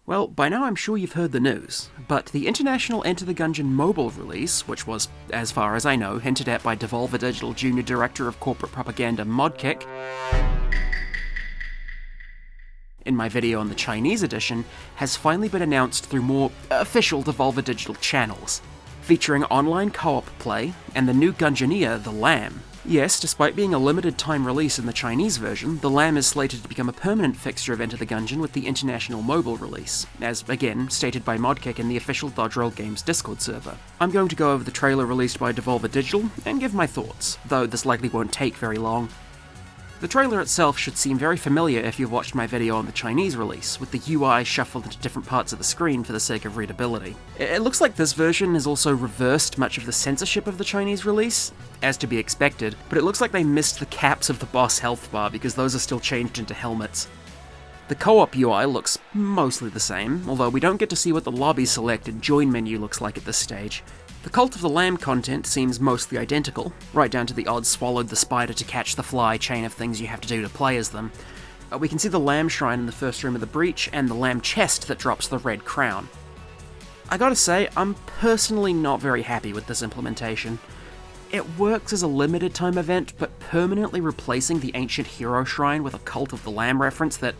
Well, by now I'm sure you've heard the news, but the international Enter the Gungeon mobile release, which was, as far as I know, hinted at by Devolver Digital Junior Director of Corporate Propaganda Modkick in my video on the Chinese edition, has finally been announced through more official Devolver Digital channels, featuring online co-op play and the new Gungeoneer, the Lamb. Yes, despite being a limited time release in the Chinese version, the Lamb is slated to become a permanent fixture of Enter the Gungeon with the international mobile release, as, again, stated by Modkick in the official Dodge Roll Games Discord server. I'm going to go over the trailer released by Devolver Digital and give my thoughts, though this likely won't take very long. The trailer itself should seem very familiar if you've watched my video on the Chinese release, with the UI shuffled into different parts of the screen for the sake of readability. It looks like this version has also reversed much of the censorship of the Chinese release, as to be expected, but it looks like they missed the caps of the boss health bar because those are still changed into helmets. The co-op UI looks mostly the same, although we don't get to see what the lobby select and join menu looks like at this stage. The Cult of the Lamb content seems mostly identical, right down to the odd swallowed the spider to catch the fly chain of things you have to do to play as them. We can see the Lamb Shrine in the first room of the breach, and the Lamb chest that drops the red crown. I gotta say, I'm personally not very happy with this implementation. It works as a limited time event, but permanently replacing the ancient hero shrine with a Cult of the Lamb reference that,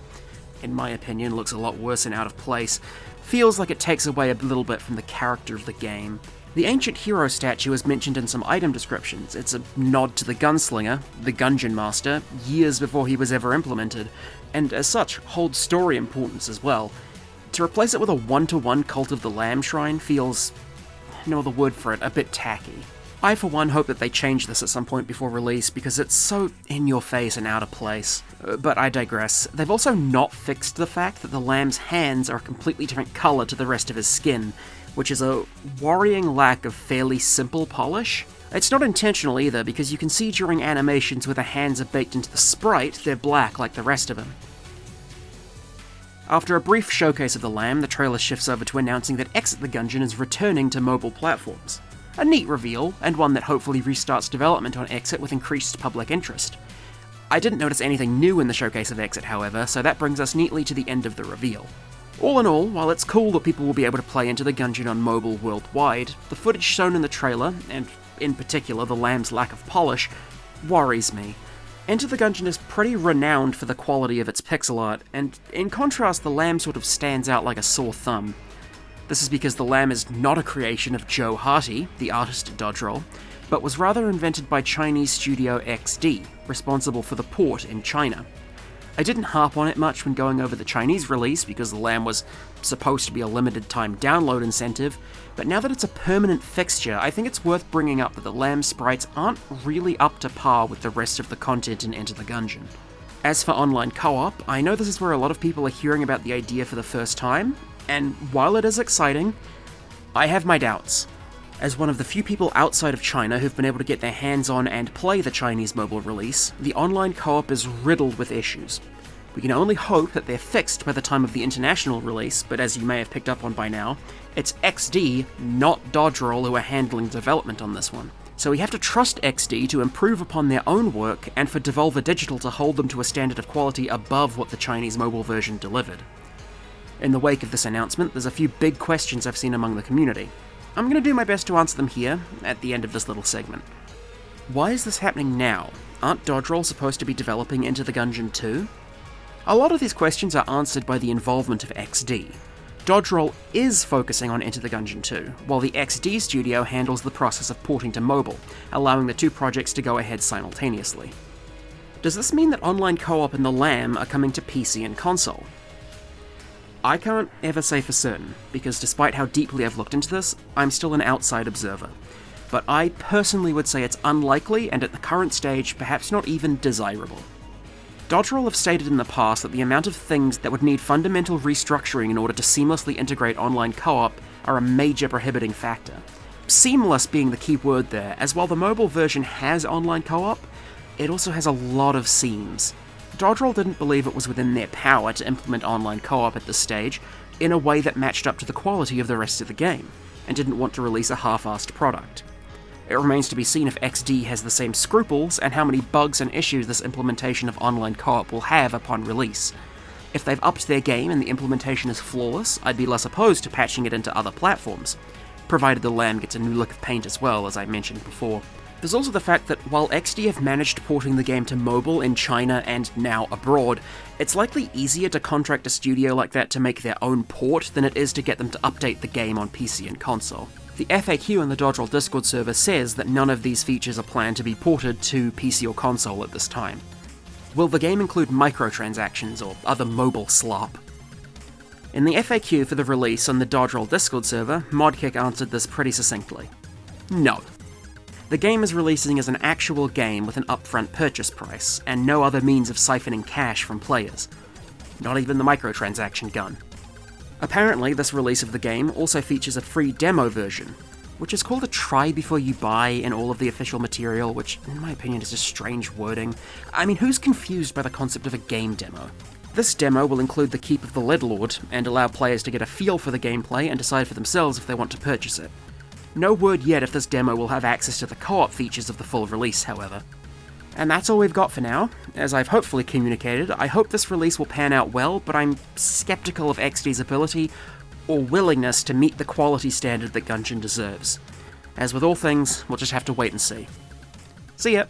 in my opinion, looks a lot worse and out of place, feels like it takes away a little bit from the character of the game. The ancient hero statue is mentioned in some item descriptions. It's a nod to the gunslinger, the Gungeon Master, years before he was ever implemented, and as such, holds story importance as well. To replace it with a one-to-one Cult of the Lamb shrine feels, no other word for it, a bit tacky. I for one hope that they change this at some point before release because it's so in your face and out of place. But I digress. They've also not fixed the fact that the Lamb's hands are a completely different colour to the rest of his skin, which is a worrying lack of fairly simple polish. It's not intentional either, because you can see during animations where the hands are baked into the sprite, they're black like the rest of him. After a brief showcase of the Lamb, the trailer shifts over to announcing that Exit the Gungeon is returning to mobile platforms. A neat reveal, and one that hopefully restarts development on Exit with increased public interest. I didn't notice anything new in the showcase of Exit, however, so that brings us neatly to the end of the reveal. All in all, while it's cool that people will be able to play Enter the Gungeon on mobile worldwide, the footage shown in the trailer, and in particular the Lamb's lack of polish, worries me. Enter the Gungeon is pretty renowned for the quality of its pixel art, and in contrast the Lamb sort of stands out like a sore thumb. This is because the Lamb is not a creation of Joe Harty, the artist at Dodge Roll, but was rather invented by Chinese studio XD, responsible for the port in China. I didn't harp on it much when going over the Chinese release because the Lamb was supposed to be a limited time download incentive, but now that it's a permanent fixture, I think it's worth bringing up that the Lamb sprites aren't really up to par with the rest of the content in Enter the Gungeon. As for online co-op, I know this is where a lot of people are hearing about the idea for the first time, and while it is exciting, I have my doubts. As one of the few people outside of China who've been able to get their hands on and play the Chinese mobile release, the online co-op is riddled with issues. We can only hope that they're fixed by the time of the international release, but as you may have picked up on by now, it's XD, not Dodge Roll, who are handling development on this one. So we have to trust XD to improve upon their own work, and for Devolver Digital to hold them to a standard of quality above what the Chinese mobile version delivered. In the wake of this announcement, there's a few big questions I've seen among the community. I'm going to do my best to answer them here, at the end of this little segment. Why is this happening now? Aren't Dodge Roll supposed to be developing Enter the Gungeon too? A lot of these questions are answered by the involvement of XD. Dodge Roll is focusing on Enter the Gungeon 2, while the XD studio handles the process of porting to mobile, allowing the two projects to go ahead simultaneously. Does this mean that online co-op and the Lamb are coming to PC and console? I can't ever say for certain, because despite how deeply I've looked into this, I'm still an outside observer. But I personally would say it's unlikely, and at the current stage, perhaps not even desirable. Dodge Roll have stated in the past that the amount of things that would need fundamental restructuring in order to seamlessly integrate online co-op are a major prohibiting factor. Seamless being the key word there, as while the mobile version has online co-op, it also has a lot of seams. Dodge Roll didn't believe it was within their power to implement online co-op at this stage in a way that matched up to the quality of the rest of the game, and didn't want to release a half-assed product. It remains to be seen if XD has the same scruples and how many bugs and issues this implementation of online co-op will have upon release. If they've upped their game and the implementation is flawless, I'd be less opposed to patching it into other platforms, provided the LAM gets a new look of paint as well, as I mentioned before. There's also the fact that while XD have managed porting the game to mobile in China and now abroad, it's likely easier to contract a studio like that to make their own port than it is to get them to update the game on PC and console. The FAQ in the Dodgerel Discord server says that none of these features are planned to be ported to PC or console at this time. Will the game include microtransactions or other mobile slop? In the FAQ for the release on the Dodgerel Discord server, Modkick answered this pretty succinctly. No. The game is releasing as an actual game with an upfront purchase price, and no other means of siphoning cash from players. Not even the microtransaction gun. Apparently, this release of the game also features a free demo version, which is called a try before you buy in all of the official material, which, in my opinion, is just strange wording. I mean, who's confused by the concept of a game demo? This demo will include the Keep of the Leadlord, and allow players to get a feel for the gameplay and decide for themselves if they want to purchase it. No word yet if this demo will have access to the co-op features of the full release, however. And that's all we've got for now. As I've hopefully communicated, I hope this release will pan out well, but I'm skeptical of XD's ability or willingness to meet the quality standard that Gungeon deserves. As with all things, we'll just have to wait and see. See ya!